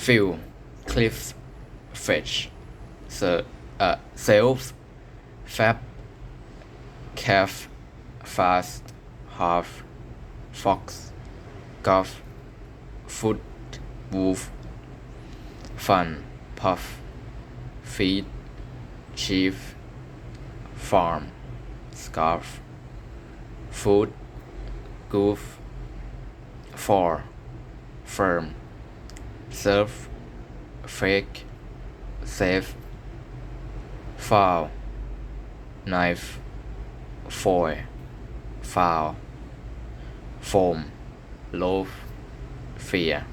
fill, cliff, fetch, self, fab, calf, fast, half, fox, golf, foot, wolf, fun, puff, feed, chief, farm, scarf, food, goof, for, firm, serve, fake, safe, foul, knife, foil, foul, foam, loaf, fear,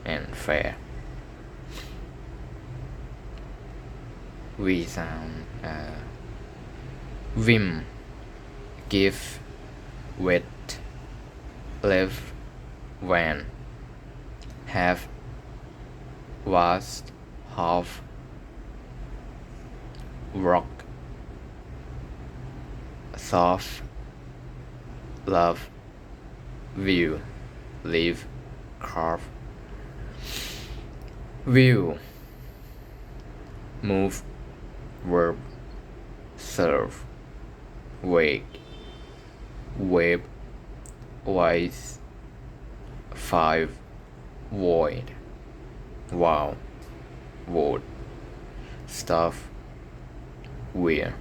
and fair. V sound vim, give, wet, live, van, have, vast, half, rock, soft, love, view, live, carve, view, move, verb, serve, wake, wave, wise, five, void, wow, vote, stuff, wear.